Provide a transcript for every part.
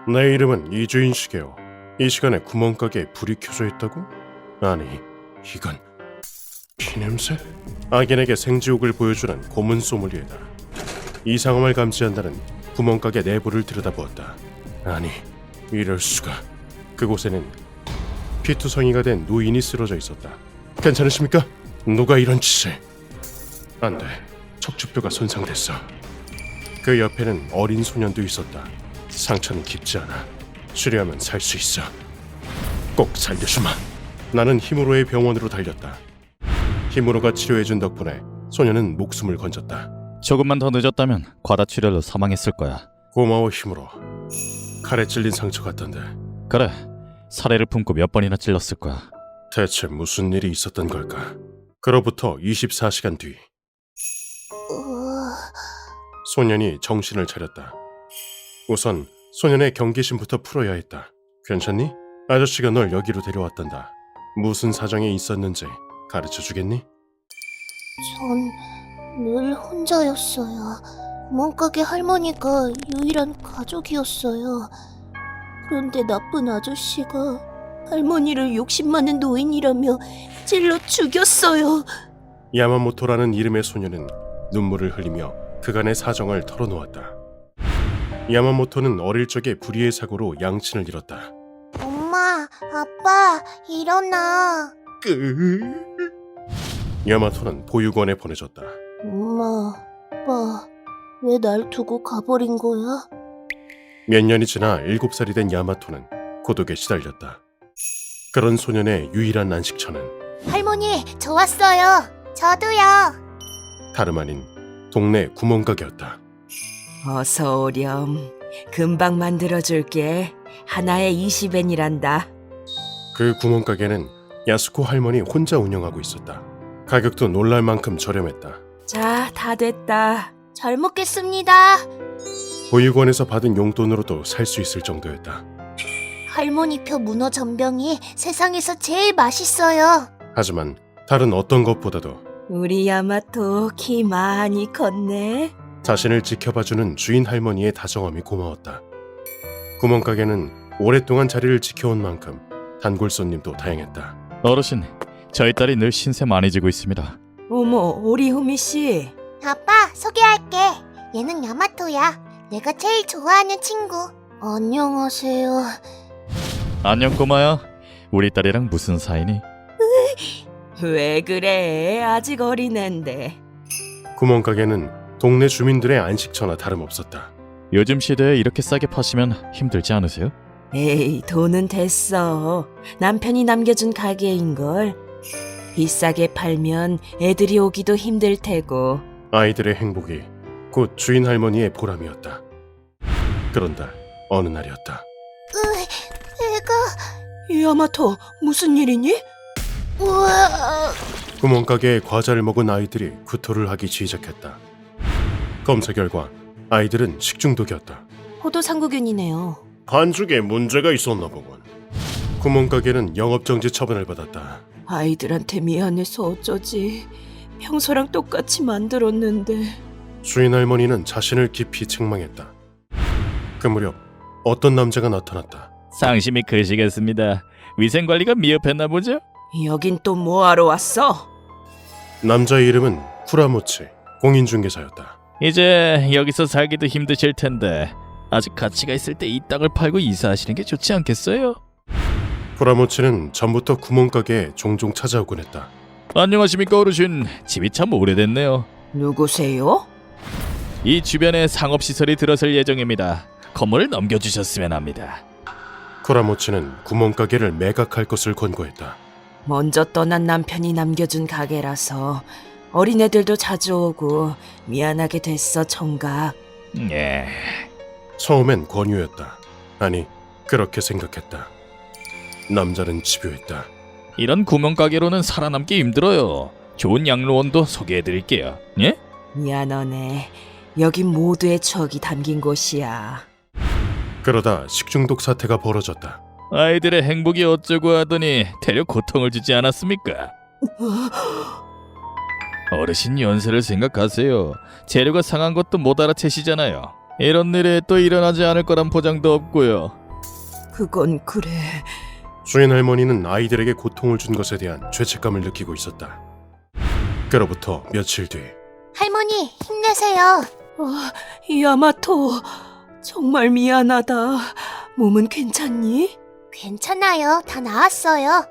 내 이름은 이주인식이요. 이 시간에 구멍가게에 불이 켜져 있다고? 아니, 이건 피냄새? 악인에게 생지옥을 보여주는 고문 소믈리에다. 이 상황을 감지한 나는 구멍가게 내부를 들여다보았다. 아니, 이럴 수가. 그곳에는 피투성이가 된 노인이 쓰러져 있었다. 괜찮으십니까? 누가 이런 짓을? 안 돼. 척추뼈가 손상됐어. 그 옆에는 어린 소년도 있었다. 상처는 깊지 않아. 치료하면 살 수 있어. 꼭 살려주마. 나는 히무로의 병원으로 달렸다. 히무로가 치료해준 덕분에 소년은 목숨을 건졌다. 조금만 더 늦었다면 과다출혈로 사망했을 거야. 고마워 히무로. 칼에 찔린 상처 같던데 그래, 사례를 품고 몇 번이나 찔렀을 거야. 대체 무슨 일이 있었던 걸까? 그로부터 24시간 뒤 소년이 정신을 차렸다. 우선 소년의 경계심부터 풀어야 했다. 괜찮니? 아저씨가 널 여기로 데려왔단다. 무슨 사정이 있었는지 가르쳐 주겠니? 전 늘 혼자였어요. 구멍가게 할머니가 유일한 가족이었어요. 그런데 나쁜 아저씨가 할머니를 욕심 많은 노인이라며 찔러 죽였어요. 야마모토라는 이름의 소년은 눈물을 흘리며 그간의 사정을 털어놓았다. 야마모토는 어릴 적에 불의의 사고로 양친을 잃었다. 엄마, 아빠, 일어나. 야마토는 보육원에 보내졌다. 엄마, 아빠, 왜 날 두고 가버린 거야? 몇 년이 지나 7살이 된 야마토는 고독에 시달렸다. 그런 소년의 유일한 안식처는 할머니, 저 왔어요. 저도요. 다름 아닌 동네 구멍가게였다. 어서 오렴. 금방 만들어줄게. 하나에 20엔이란다. 그 구멍가게는 야스코 할머니 혼자 운영하고 있었다. 가격도 놀랄 만큼 저렴했다. 자, 다 됐다. 잘 먹겠습니다. 보육원에서 받은 용돈으로도 살 수 있을 정도였다. 할머니표 문어 전병이 세상에서 제일 맛있어요. 하지만 다른 어떤 것보다도 우리 야마토 키 많이 컸네. 자신을 지켜봐주는 주인 할머니의 다정함이 고마웠다. 구멍가게는 오랫동안 자리를 지켜온 만큼 단골 손님도 다양했다. 어르신, 저희 딸이 늘 신세 많이 지고 있습니다. 어머, 오리후미 씨. 아빠, 소개할게. 얘는 야마토야. 내가 제일 좋아하는 친구. 안녕하세요. 안녕 꼬마야. 우리 딸이랑 무슨 사이니? 왜 그래? 아직 어린애인데. 구멍가게는 동네 주민들의 안식처나 다름없었다. 요즘 시대에 이렇게 싸게 파시면 힘들지 않으세요? 에이, 돈은 됐어. 남편이 남겨준 가게인걸. 비싸게 팔면 애들이 오기도 힘들 테고. 아이들의 행복이 곧 주인 할머니의 보람이었다. 그런데 어느 날이었다. 배가... 야마토, 무슨 일이니? 우와... 구멍가게에 과자를 먹은 아이들이 구토를 하기 시작했다. 검사 결과 아이들은 식중독이었다. 포도상구균이네요. 반죽에 문제가 있었나 보군. 구멍가게는 영업정지 처분을 받았다. 아이들한테 미안해서 어쩌지. 평소랑 똑같이 만들었는데. 주인 할머니는 자신을 깊이 책망했다. 그 무렵 어떤 남자가 나타났다. 상심이 크시겠습니다. 위생관리가 미흡했나 보죠? 여긴 또 뭐하러 왔어? 남자의 이름은 쿠라모치, 공인중개사였다. 이제 여기서 살기도 힘드실 텐데 아직 가치가 있을 때 이 땅을 팔고 이사하시는 게 좋지 않겠어요? 쿠라모치는 전부터 구멍가게에 종종 찾아오곤 했다. 안녕하십니까 어르신. 집이 참 오래됐네요. 누구세요? 이 주변에 상업시설이 들어설 예정입니다. 건물을 넘겨주셨으면 합니다. 쿠라모치는 구멍가게를 매각할 것을 권고했다. 먼저 떠난 남편이 남겨준 가게라서 어린애들도 자주 오고 미안하게 됐어, 총각. 예. 처음엔 권유였다. 아니, 그렇게 생각했다. 남자는 집요했다. 이런 구멍가게로는 살아남기 힘들어요. 좋은 양로원도 소개해드릴게요. 예? 미안하네. 여긴 모두의 추억이 담긴 곳이야. 그러다 식중독 사태가 벌어졌다. 아이들의 행복이 어쩌고 하더니 대려 고통을 주지 않았습니까? 어르신 연세를 생각하세요. 재료가 상한 것도 못 알아채시잖아요. 이런 일이 또 일어나지 않을 거란 보장도 없고요. 그건 그래. 주인 할머니는 아이들에게 고통을 준 것에 대한 죄책감을 느끼고 있었다. 그로부터 며칠 뒤 할머니, 힘내세요. 야마토, 정말 미안하다. 몸은 괜찮니? 괜찮아요. 다 나았어요.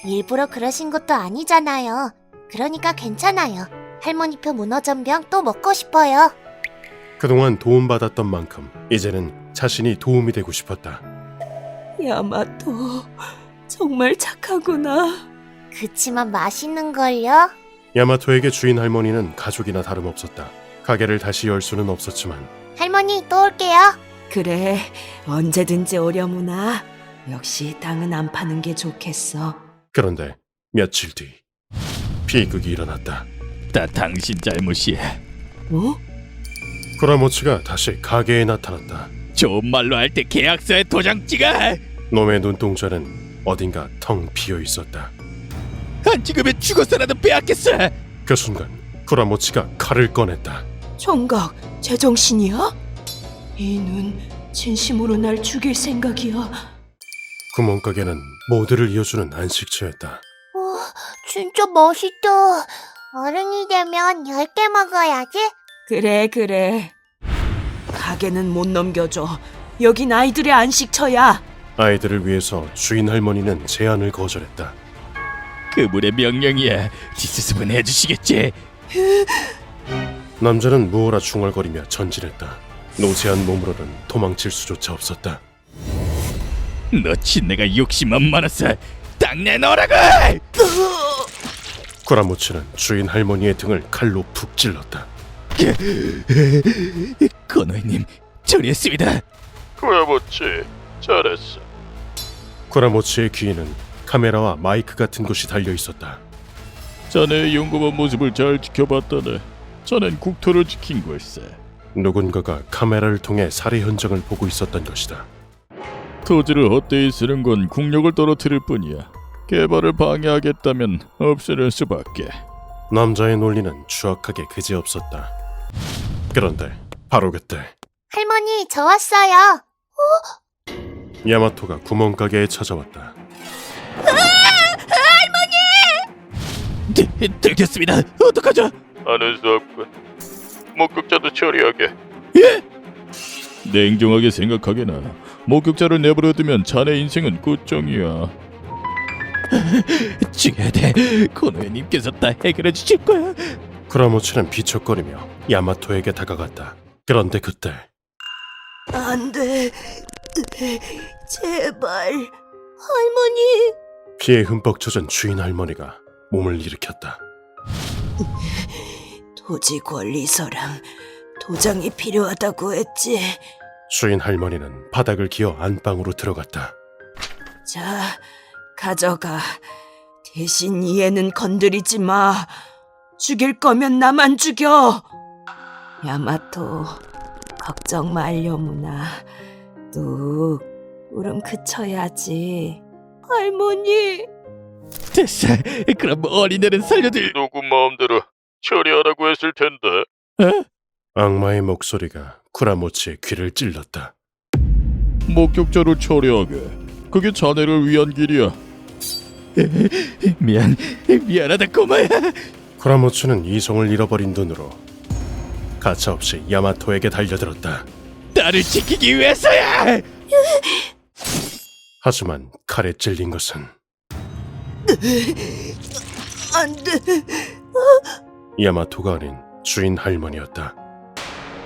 일부러 그러신 것도 아니잖아요. 그러니까 괜찮아요. 할머니 표 문어전병 또 먹고 싶어요. 그동안 도움받았던 만큼 이제는 자신이 도움이 되고 싶었다. 야마토, 정말 착하구나. 그치만 맛있는걸요? 야마토에게 주인 할머니는 가족이나 다름없었다. 가게를 다시 열 수는 없었지만 할머니, 또 올게요. 그래, 언제든지 오려무나. 역시 땅은 안 파는 게 좋겠어. 그런데 며칠 뒤 비극이 일어났다. 다 당신 잘못이야. 어? 쿠라모치가 다시 가게에 나타났다. 좋은 말로 할 때 계약서에 도장 찍어. 놈의 눈동자는 어딘가 텅 비어 있었다. 안 찍으면 죽어서라도 빼앗겠어. 그 순간 쿠라모치가 칼을 꺼냈다. 총각, 제정신이야? 이 눈 진심으로 날 죽일 생각이야. 구멍가게는 모두를 이어주는 안식처였다. 진짜 멋있다. 어른이 되면 10개 먹어야지. 그래. 가게는 못 넘겨줘. 여긴 아이들의 안식처야. 아이들을 위해서 주인 할머니는 제안을 거절했다. 그분의 명령이야. 지수습은 해주시겠지. 남자는 무어라 중얼거리며 전진했다. 노쇠한 몸으로는 도망칠 수조차 없었다. 너 친내가 욕심만 많았어. 딱 내놓으라고. 쿠라모치는 주인 할머니의 등을 칼로 푹 찔렀다. 건호이님, 처리했습니다. 쿠라모치, 잘했어. 쿠라모치의 귀에는 카메라와 마이크 같은 것이 달려 있었다. 자네의 용감한 모습을 잘 지켜봤다네. 자넨 국토를 지킨 걸세. 누군가가 카메라를 통해 살해 현장을 보고 있었던 것이다. 토지를 헛되이 쓰는 건 국력을 떨어뜨릴 뿐이야. 개발을 방해하겠다면 없애는 수밖에. 남자의 논리는 추악하게 그지없었다. 그런데 바로 그때 할머니, 저 왔어요. 야마토가 구멍가게에 찾아왔다. 들켰습니다. 어떡하죠? 하는 수 없군. 목격자도 처리하게. 예? 냉정하게 생각하게나. 목격자를 내버려두면 자네 인생은 끝장이야. 죽여야 돼. 코노에님께서 다 해결해 주실 거야. 쿠라모치는 비척거리며 야마토에게 다가갔다. 그런데 그때 안 돼. 제발. 할머니. 피에 흠뻑 젖은 주인 할머니가 몸을 일으켰다. 토지 권리서랑 도장이 필요하다고 했지. 주인 할머니는 바닥을 기어 안방으로 들어갔다. 자, 가져가. 대신 이 애는 건드리지 마. 죽일 거면 나만 죽여. 야마토, 걱정 말려무나. 뚝, 울음 그쳐야지. 할머니. 됐어. 그럼 어린애는 살려둘. 누구 마음대로 처리하라고 했을 텐데. 악마의 목소리가 쿠라모치의 귀를 찔렀다. 목격자를 처리하게. 그게 자네를 위한 길이야. 미안하다 꼬마야. 쿠라모치는 이성을 잃어버린 눈으로 가차없이 야마토에게 달려들었다. 나를 지키기 위해서야. 하지만 칼에 찔린 것은 안 돼. 야마토가 아닌 주인 할머니였다.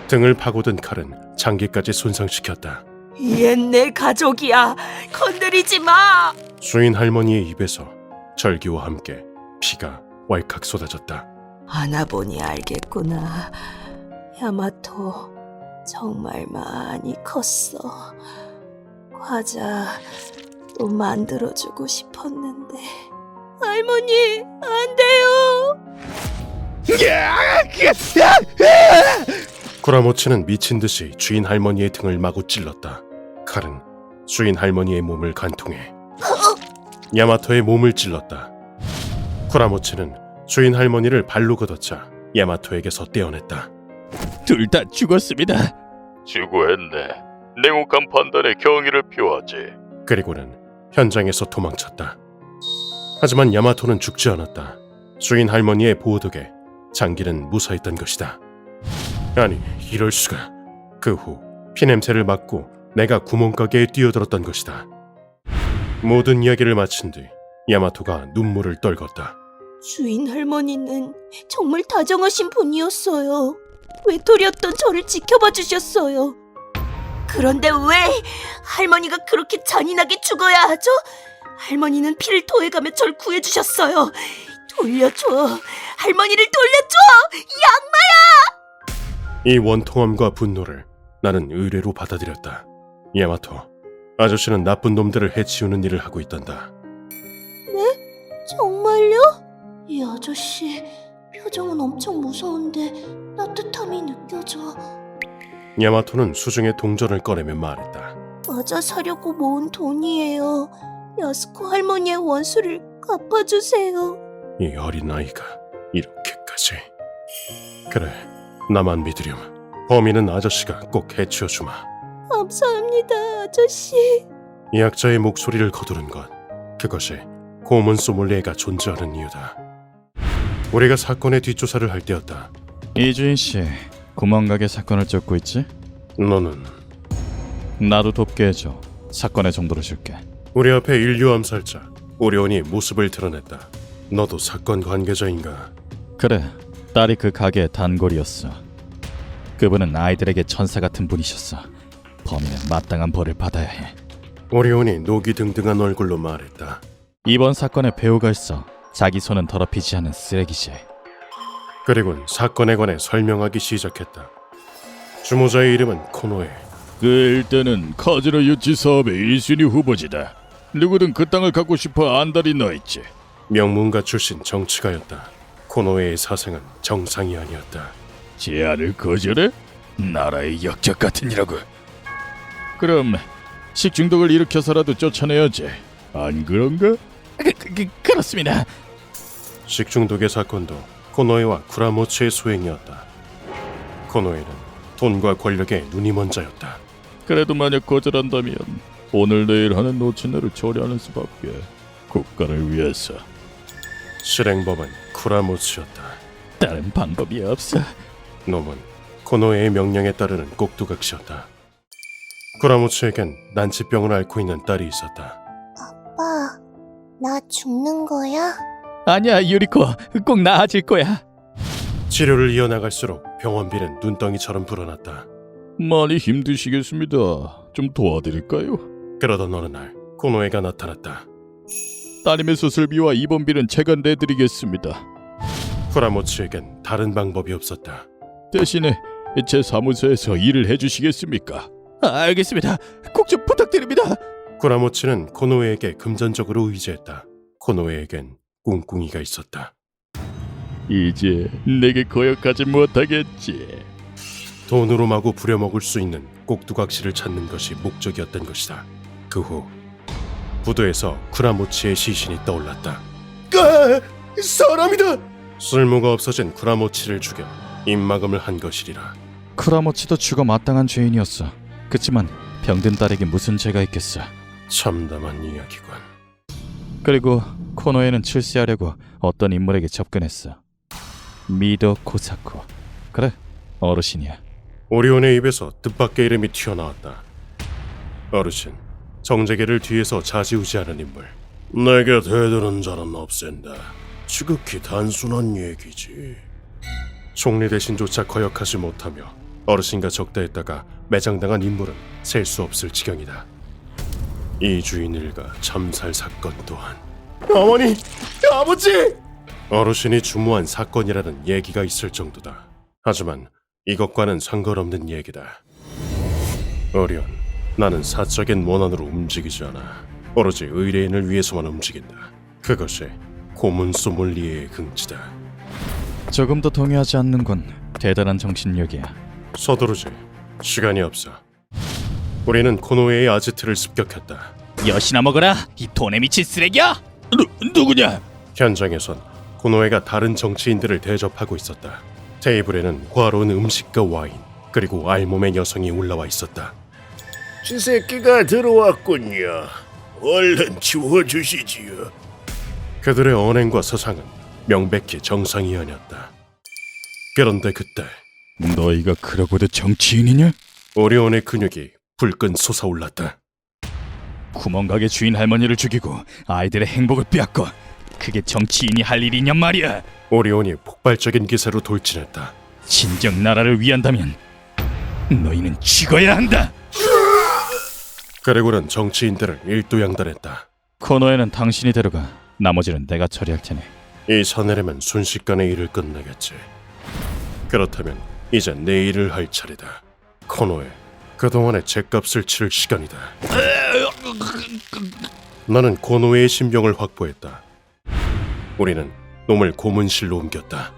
등을 파고든 칼은 장기까지 손상시켰다. 얘 내 가족이야. 건드리지 마. 주인 할머니의 입에서 절기와 함께 피가 왈칵 쏟아졌다. 안아보니 알겠구나. 야마토, 정말 많이 컸어. 과자 또 만들어주고 싶었는데. 할머니, 안 돼요. 쿠라모치는 미친 듯이 주인 할머니의 등을 마구 찔렀다. 칼은 주인 할머니의 몸을 관통해 야마토의 몸을 찔렀다. 쿠라모치는 주인 할머니를 발로 걷어차 야마토에게서 떼어냈다. 둘 다 죽었습니다. 수고했네. 냉혹한 판단에 경의를 표하지. 그리고는 현장에서 도망쳤다. 하지만 야마토는 죽지 않았다. 주인 할머니의 보호 덕에 장기는 무사했던 것이다. 아니, 이럴 수가. 그 후 피냄새를 맡고 내가 구멍가게에 뛰어들었던 것이다. 모든 이야기를 마친 뒤 야마토가 눈물을 떨궜다. 주인 할머니는 정말 다정하신 분이었어요. 외톨이였던 저를 지켜봐 주셨어요. 그런데 왜 할머니가 그렇게 잔인하게 죽어야 하죠? 할머니는 피를 토해가며 절 구해주셨어요. 돌려줘. 할머니를 돌려줘. 이 원통함과 분노를 나는 의뢰로 받아들였다. 야마토, 아저씨는 나쁜 놈들을 해치우는 일을 하고 있단다. 정말요? 이 아저씨 표정은 엄청 무서운데 따뜻함이 느껴져. 야마토는 수중에 동전을 꺼내며 말했다. 맞아 사려고 모은 돈이에요. 야스코 할머니의 원수를 갚아주세요. 이 어린아이가 이렇게까지. 그래, 나만 믿으렴. 범인은 아저씨가 꼭 해치워주마. 감사합니다, 아저씨. 이 약자의 목소리를 거두는 것, 그것이 고문 소믈리에가 존재하는 이유다. 우리가 사건의 뒷조사를 할 때였다. 이주인 씨, 구멍가게 사건을 쫓고 있지? 너는 나도 돕게 해줘. 사건의 정보를 줄게. 우리 앞에 인류 암살자 오리온이 모습을 드러냈다. 너도 사건 관계자인가? 그래, 딸이 그 가게의 단골이었어. 그분은 아이들에게 천사 같은 분이셨어. 범인은 마땅한 벌을 받아야 해. 오리온이 녹이 등등한 얼굴로 말했다. 이번 사건에 배우가 있어. 자기 손은 더럽히지 않은 쓰레기지. 그리곤 사건에 관해 설명하기 시작했다. 주모자의 이름은 코노에. 그 일대는 카지노 유치 사업의 1순위 후보지다. 누구든 그 땅을 갖고 싶어 안달이 나 있지. 명문가 출신 정치가였다. 코노에의 사생은 정상이 아니었다. 제안을 거절해? 나라의 역적 같으니라고. 그럼 식중독을 일으켜서라도 쫓아내야지. 안 그런가? 그렇습니다. 식중독의 사건도 코노에와 쿠라모치의 소행이었다. 코노에는 돈과 권력에 눈이 먼 자였다. 그래도 만약 거절한다면 오늘 내일 하는 노친네를 처리하는 수밖에. 국가를 위해서. 실행범은 쿠라모치였다. 다른 방법이 없어. 놈은 코노에의 명령에 따르는 꼭두각시였다. 쿠라모치에겐 난치병을 앓고 있는 딸이 있었다. 아빠, 나 죽는 거야? 아니야, 유리코. 꼭 나아질 거야. 치료를 이어나갈수록 병원비는 눈덩이처럼 불어났다. 많이 힘드시겠습니다. 좀 도와드릴까요? 그러던 어느 날 코노에가 나타났다. 따님의 수술비와 입원비는 제가 내드리겠습니다. 쿠라모치에겐 다른 방법이 없었다. 대신에 제 사무소에서 일을 해주시겠습니까? 알겠습니다. 꼭 좀 부탁드립니다. 쿠라모치는 코노에에게 금전적으로 의지했다. 코노에에겐 꿍꿍이가 있었다. 이제 내게 거역하지 못하겠지. 돈으로 마구 부려먹을 수 있는 꼭두각시를 찾는 것이 목적이었던 것이다. 그 후 부두에서 쿠라모치의 시신이 떠올랐다. 사람이다! 쓸모가 없어진 쿠라모치를 죽여 입막음을 한 것이리라. 쿠라모치도 죽어 마땅한 죄인이었어. 그치만 병든 딸에게 무슨 죄가 있겠어. 참담한 이야기군. 그리고 코노에는 출세하려고 어떤 인물에게 접근했어. 미도 코사코. 그래, 어르신이야. 오리온의 입에서 뜻밖의 이름이 튀어나왔다. 어르신, 정재계를 뒤에서 좌지우지하는 인물. 내게 대드는 자는 없앤다. 지극히 단순한 얘기지. 총리 대신조차 거역하지 못하며 어르신과 적대했다가 매장당한 인물은 셀 수 없을 지경이다. 이 주인 일가 참살 사건 또한 어머니! 아버지! 어르신이 주모한 사건이라는 얘기가 있을 정도다. 하지만 이것과는 상관없는 얘기다. 어련, 나는 사적인 원한으로 움직이지 않아. 오로지 의뢰인을 위해서만 움직인다. 그것이 고문 소믈리에의 긍지다. 조금 더 동의하지 않는 건 대단한 정신력이야. 서두르지. 시간이 없어. 우리는 코노에의 아지트를 습격했다. 여시나 먹어라, 이 돈에 미친 쓰레기야! 누구냐? 현장에선 코노에가 다른 정치인들을 대접하고 있었다. 테이블에는 과로운 음식과 와인, 그리고 알몸의 여성이 올라와 있었다. 쥐새끼가 들어왔군요. 얼른 치워주시지요. 그들의 언행과 서상은 명백히 정상이 아니었다. 그런데 그때 너희가 그러고도 정치인이냐? 오리온의 근육이 불끈 솟아올랐다. 구멍가게 주인 할머니를 죽이고 아이들의 행복을 빼앗고 그게 정치인이 할 일이냔 말이야. 오리온이 폭발적인 기세로 돌진했다. 진정 나라를 위한다면 너희는 죽어야 한다. 그리고는 정치인들을 일도양단했다. 코노에는 당신이 데려가 나머지는 내가 처리할 테니. 이 사내려면 순식간에 일을 끝내겠지. 그렇다면 이제 내 일을 할 차례다. 코노에 그동안의 죗값을 치를 시간이다. 나는 코노에의 신병을 확보했다. 우리는 놈을 고문실로 옮겼다.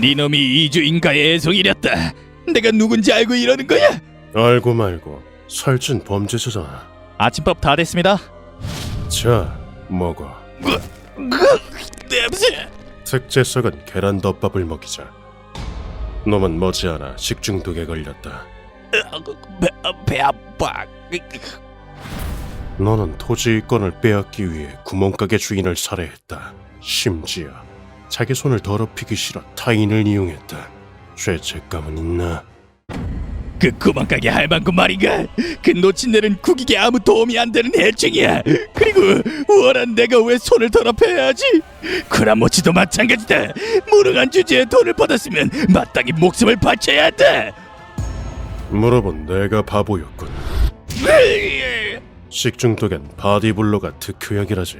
네 놈이 이주인가의 애송이렸다. 내가 누군지 알고 이러는 거야? 알고 말고 살찐 범죄자잖아. 아침밥 다 됐습니다. 자, 먹어. 냄새. 특제 썩은 계란덮밥을 먹이자. 놈은 머지않아 식중독에 걸렸다. 배 아파. 너는 토지권을 빼앗기 위해 구멍가게 주인을 살해했다. 심지어 자기 손을 더럽히기 싫어 타인을 이용했다. 죄책감은 있나? 그 구멍가게 할망구 말인가? 그 놓친애는 국익에 아무 도움이 안 되는 해충이야. 그리고 원한 내가 왜 손을 더럽혀야 하지? 쿠라모치도 마찬가지다. 무능한 주제에 돈을 받았으면 마땅히 목숨을 바쳐야 한다. 물어본 내가 바보였군. 식중독엔 바디블로가 특효약이라지.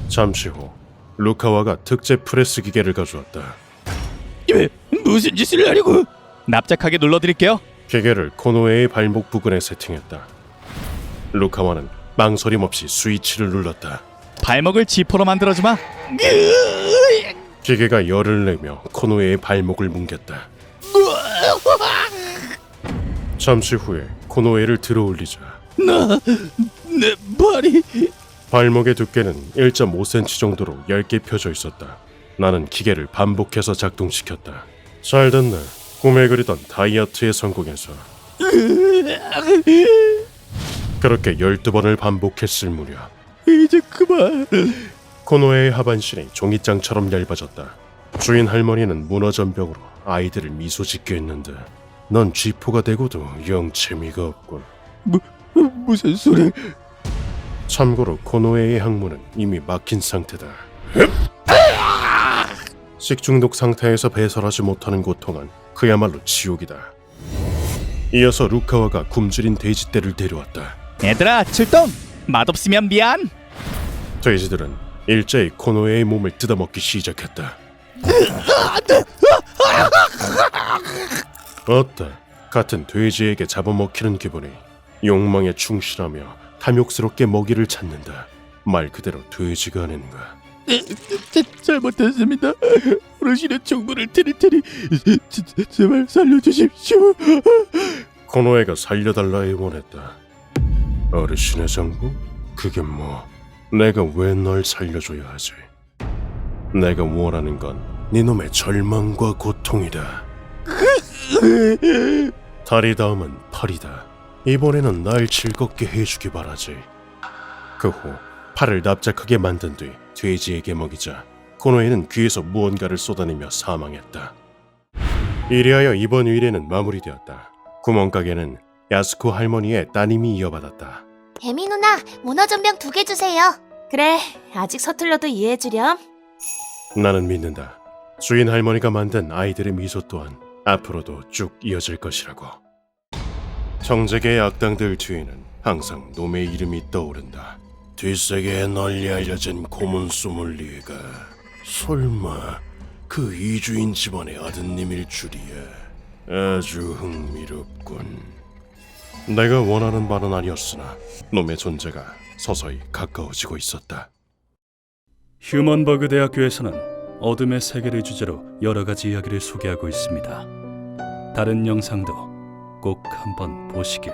잠시 후 루카와가 특제 프레스 기계를 가져왔다. 무슨 짓을 하려고? 납작하게 눌러드릴게요. 기계를 코노에의 발목 부근에 세팅했다. 루카와는 망설임 없이 스위치를 눌렀다. 발목을 지퍼로 만들어주마. 기계가 열을 내며 코노에의 발목을 뭉갰다. 잠시 후에 코노에를 들어올리자 내 발이. 발목의 두께는 1.5cm 정도로 얇게 펴져 있었다. 나는 기계를 반복해서 작동시켰다. 잘 됐네. 꿈에 그리던 다이어트에 성공해서. 그렇게 12번을 반복했을 무렵 이제 그만. 코노에의 하반신이 종이장처럼 얇아졌다. 주인 할머니는 문어전병으로 아이들을 미소 짓게 했는데 넌 쥐포가 되고도 영 재미가 없군. 무슨 소리? 참고로 코노에의 항문은 이미 막힌 상태다. 식중독 상태에서 배설하지 못하는 고통은 그야말로 지옥이다. 이어서 루카와가 굶주린 돼지떼를 데려왔다. 얘들아 출동. 맛없으면 미안. 돼지들은 일제히 코노에의 몸을 뜯어먹기 시작했다. 어때? 같은 돼지에게 잡아먹히는 기분이. 욕망에 충실하며 탐욕스럽게 먹이를 찾는다. 말 그대로 돼지가 아닌가. 잘못했습니다. 어르신의 정보를 드릴 테니 제발 살려주십시오. 코노에가 살려달라 애원했다. 어르신의 정보? 그게 뭐? 내가 왜 널 살려줘야 하지? 내가 원하는 건 네 놈의 절망과 고통이다. 다리 다음은 팔이다. 이번에는 날 즐겁게 해주기 바라지. 그 후 팔을 납작하게 만든 뒤 돼지에게 먹이자 코노에는 귀에서 무언가를 쏟아내며 사망했다. 이리하여 이번 의뢰는 마무리되었다. 구멍가게는 야스코 할머니의 따님이 이어받았다. 에미 누나, 문어전병 2개 주세요. 그래, 아직 서툴러도 이해해주렴. 나는 믿는다. 주인 할머니가 만든 아이들의 미소 또한 앞으로도 쭉 이어질 것이라고. 정재계의 악당들 뒤에는 항상 놈의 이름이 떠오른다. 뒷세계에 널리 알려진 고문 소믈리에가 설마 그 이주인 집안의 아드님일 줄이야. 아주 흥미롭군. 내가 원하는 바는 아니었으나 놈의 존재가 서서히 가까워지고 있었다. 휴먼버그 대학교에서는 어둠의 세계를 주제로 여러 가지 이야기를 소개하고 있습니다. 다른 영상도 꼭 한번 보시길.